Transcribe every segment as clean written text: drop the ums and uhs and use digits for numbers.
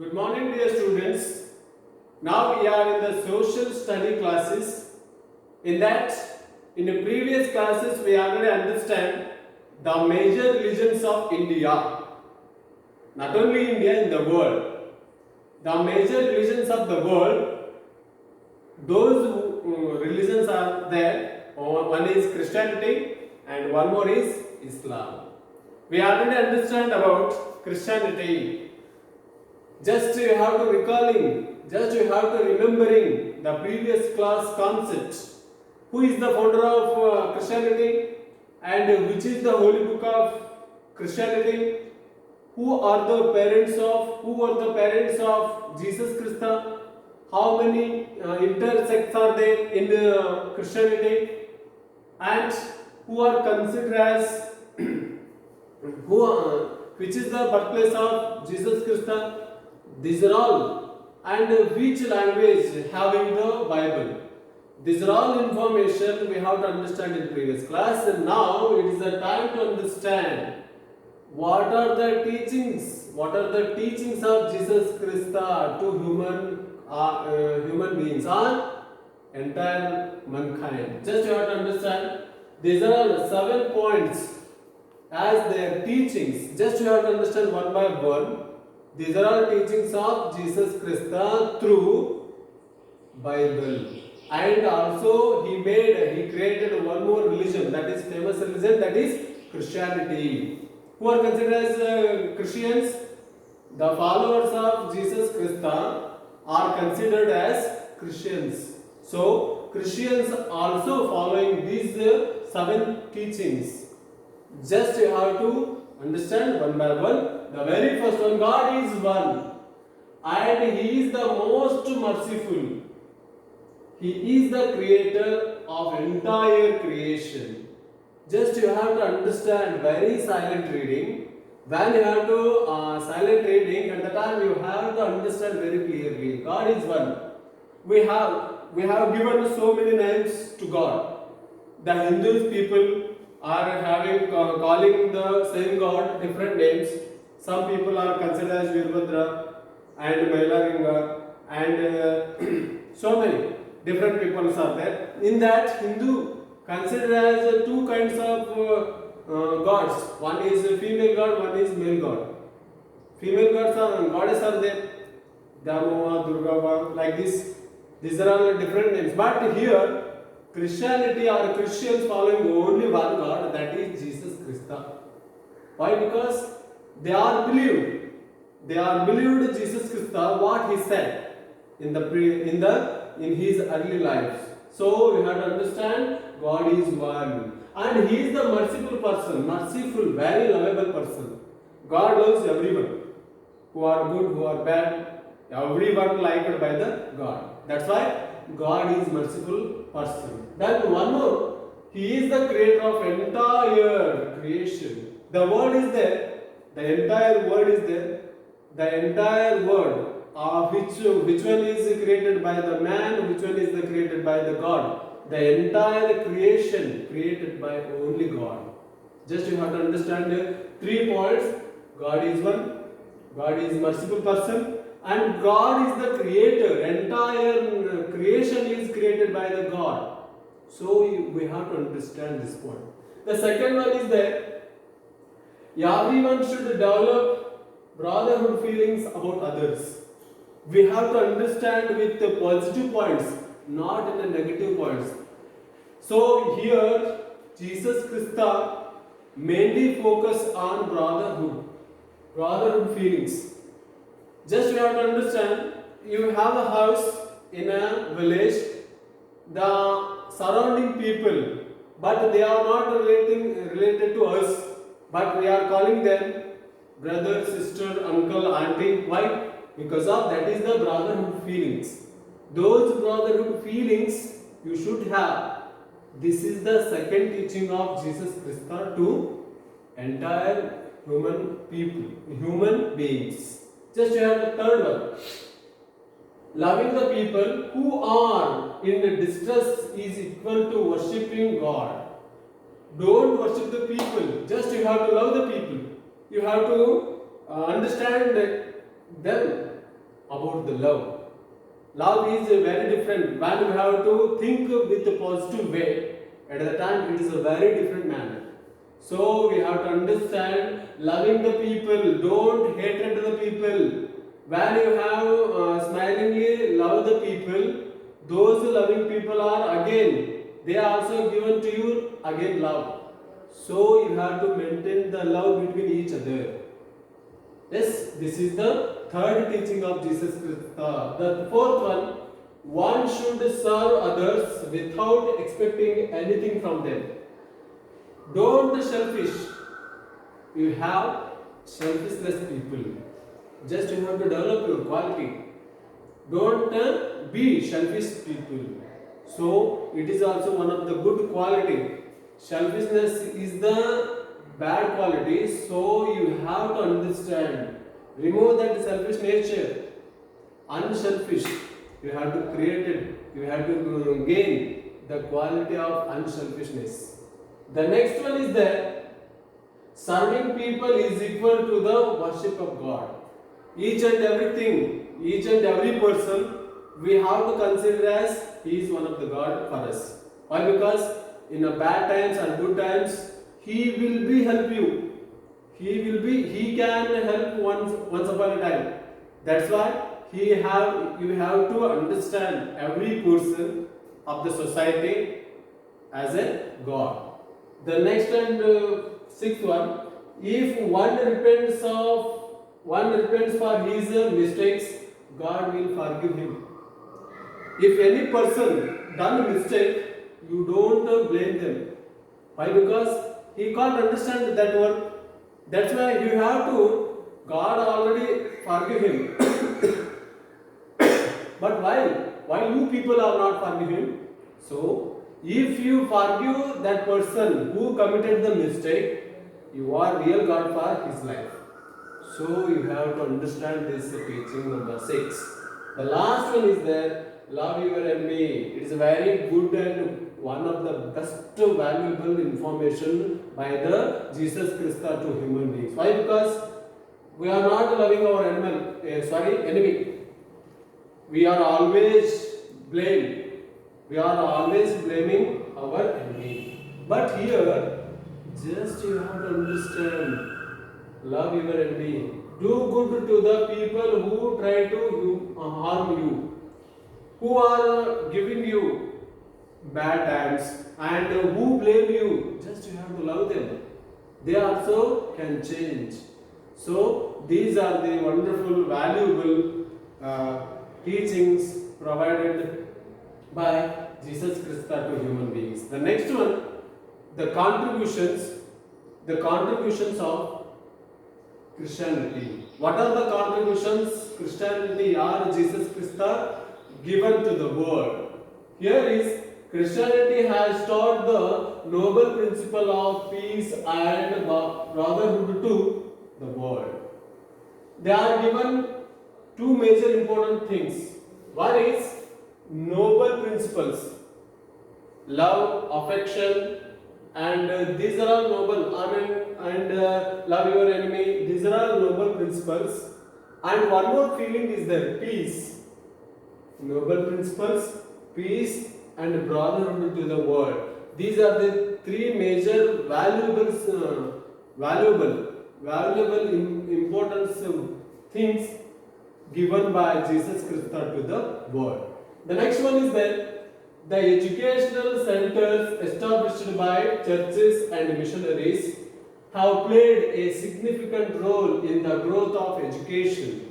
Good morning, dear students. Now we are in the social study classes. In that, in the previous classes, we already understand the major religions of India. Not only India, in the world. The major religions of the world, those religions are there. One is Christianity and one more is Islam. We already understand about Christianity. Just you have to recalling, just you have to remembering the previous class concept. Who is the founder of Christianity and which is the holy book of Christianity? Who are the parents of Jesus Christ? How many intersects are there in Christianity? And who are considered as which is the birthplace of Jesus Christ? These are all. And which language having the Bible? These are all information we have to understand in previous class. And now it is the time to understand what are the teachings of Jesus Christ to human beings or entire mankind. Just you have to understand these are all 7 points as their teachings. Just you have to understand one by one. These are all teachings of Jesus Christ through Bible. And also he created one more religion, that is famous religion, that is Christianity. Who are considered as Christians? The followers of Jesus Christ are considered as Christians. So Christians also following these 7 teachings. Just you have to understand one by one. The very first one, God is one and He is the most merciful. He is the creator of entire creation. Just you have to understand very silent reading. When you have to silent reading, at the time you have to understand very clearly. God is one. We have given so many names to God. The Hindu people are calling the same God different names. Some people are considered as Veerbhadra and Mailaringa and so many different peoples are there. In that, Hindu considered as 2 kinds of gods. One is a female god, one is male god. Female gods are goddess are there. Dharma, Durga, like this. These are all different names. But here, Christianity or Christians following only one God, that is Jesus Christ. Why? Because they are believed Jesus Christ what he said in his early lives. So we have to understand God is one and He is the merciful person, very lovable person. God loves everyone, who are good, who are bad, everyone liked by the God. That's why God is merciful person. Then one more, He is the creator of entire creation. The word is there. The entire word is there. The entire word, which one is created by the man, which one is created by the God. The entire creation created by only God. Just you have to understand the 3 points. God is one, God is merciful person, and God is the creator. Entire creation is created by the God. So we have to understand this point. The second one is that everyone should develop brotherhood feelings about others. We have to understand with the positive points, not in the negative points. So here Jesus Christ mainly focus on brotherhood feelings. Just you have to understand, you have a house in a village, the surrounding people, but they are not related to us, but we are calling them brother, sister, uncle, auntie. Why? Because of that is the brotherhood feelings. Those brotherhood feelings you should have. This is the second teaching of Jesus Christ to entire human beings. Just you have the third one. Loving the people who are in distress is equal to worshipping God. Don't worship the people. Just you have to love the people. You have to understand them. about the love. Love is very different. When we have to think with a positive way, at the time it is a very different manner. So we have to understand loving the people, don't hatred the people. When you have smilingly love the people, those loving people are again, they are also given to you again love. So you have to maintain the love between each other. Yes, this is the third teaching of Jesus Christ. The fourth one should serve others without expecting anything from them. Don't be selfish. You have selfishness people. Just you have to develop your quality. Don't be selfish people. So it is also one of the good quality. Selfishness is the bad quality. So you have to understand. Remove that selfish nature. Unselfish. You have to create it. You have to gain the quality of unselfishness. The next one is that serving people is equal to the worship of God. Each and everything, each and every person, we have to consider as he is one of the God for us. Why? Because in a bad times and good times, he will be help you. He can help once upon a time. That's why you have to understand every person of the society as a God. The next and sixth one, if one repents for his mistakes, God will forgive him. If any person done a mistake, you don't blame them. Why? Because he can't understand that one. That's why you have to. God already forgive him. But why? Why you people are not forgive him? So, if you forgive that person who committed the mistake, you are real God for his life. So, you have to understand this teaching number 6. The last one is that love your enemy. It is a very good and one of the best valuable information by the Jesus Christ to human beings. Why? Because we are not loving our enemy. We are always we are always blaming our enemy. But here, just you have to understand, love your enemy. Do good to the people who try to harm you, who are giving you bad times, and who blame you. Just you have to love them. They also can change. So these are the wonderful, valuable teachings provided by Jesus Christ to human beings. The next one, the contributions of Christianity. What are the contributions Christianity or Jesus Christ given to the world? Here is Christianity has taught the noble principle of peace and brotherhood to the world. They are given two major important things. One is noble principles, love, affection, and these are all noble. Love your enemy. These are all noble principles. And one more feeling is there, peace. Noble principles, peace, and brotherhood to the world. These are the three major valuable importance things given by Jesus Christ to the world. The next one is that the educational centers established by churches and missionaries have played a significant role in the growth of education.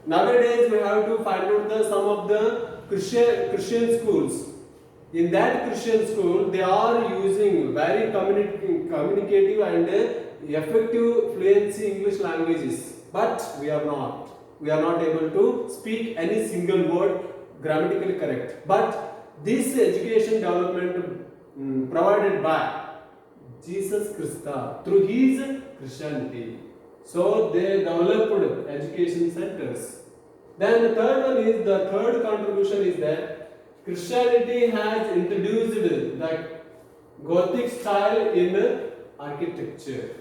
Nowadays, we have to find out some of the Christian schools. In that Christian school, they are using very communicative and effective fluency English languages. But we are not. We are not able to speak any single word grammatically correct. But this education development provided by Jesus Christ through his Christianity. So they developed education centers. Then the third contribution is that Christianity has introduced the Gothic style in architecture.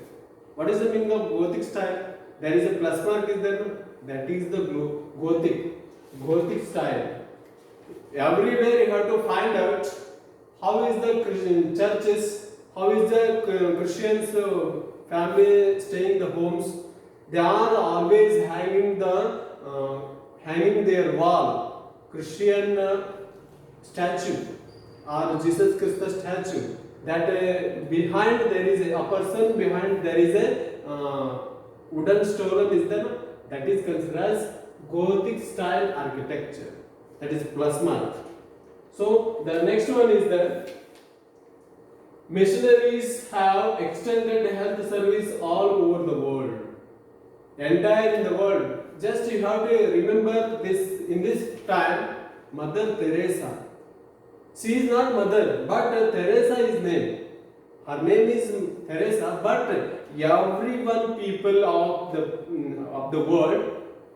What is the meaning of Gothic style? There is a plus mark is there. That is the Gothic style. Everywhere you have to find out how is the Christian churches, how is the Christians family staying the homes. They are always hanging their wall Christian statue or Jesus Christ statue. That behind there is a person, behind there is a wooden stone is there. That is considered as Gothic style architecture. That is plus mark. So the next one is that missionaries have extended health service all over the world, entire in the world. Just you have to remember this in this time, Mother Teresa. She is not mother, but Teresa is name. Her name is Teresa, but everyone people of the world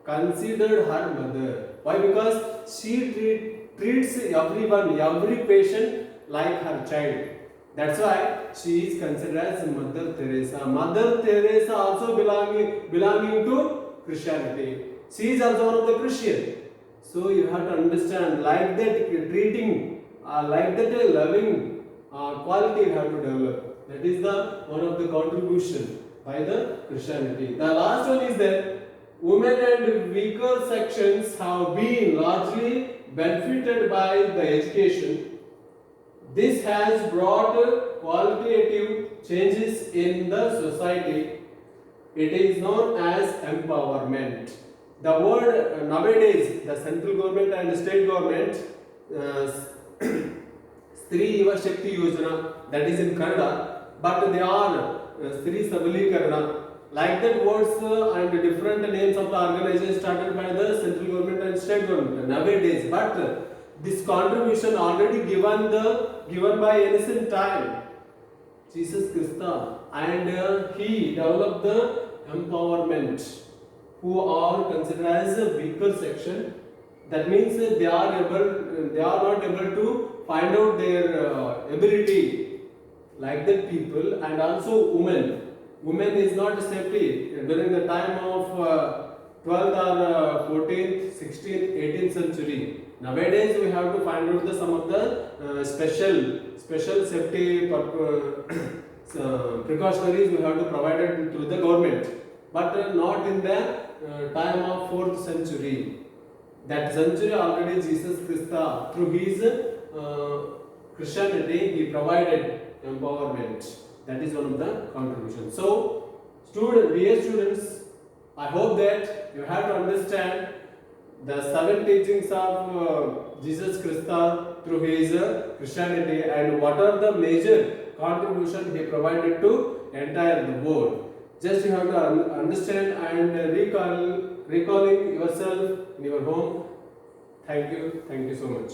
considered her mother. Why? Because she treats everyone, every patient like her child. That's why she is considered as Mother Teresa. Mother Teresa also belonging to Christianity. She is also one of the Christian. So you have to understand, like that treating, like that loving quality you have to develop. That is the one of the contribution by the Christianity. The last one is that women and weaker sections have been largely benefited by the education. This has brought qualitative changes in the society. It is known as empowerment. The word nowadays, the central government and state government, Stri Yuva Shakti Yojana, that is in Kannada, but they are Stri Sabaleekarana. Like that words and different names of the organization started by the central government and state government nowadays. But this contribution already given by ancient time, Jesus Christa, and he developed the empowerment, who are considered as a weaker section. That means they are not able to find out their ability, like that people, and also women. Women is not safety during the time of 12th or 14th, 16th, 18th century. Nowadays we have to find out some of the special safety precautionaries we have to provide it to the government, but not in the time of 4th century. That century already Jesus Christa, through his Christianity, he provided empowerment. That is one of the contributions. So, dear students, I hope that you have to understand the 7 teachings of Jesus Christa through his Christianity, and what are the major contribution he provided to entire the world. Just you have to understand and recalling yourself in your home. Thank you so much.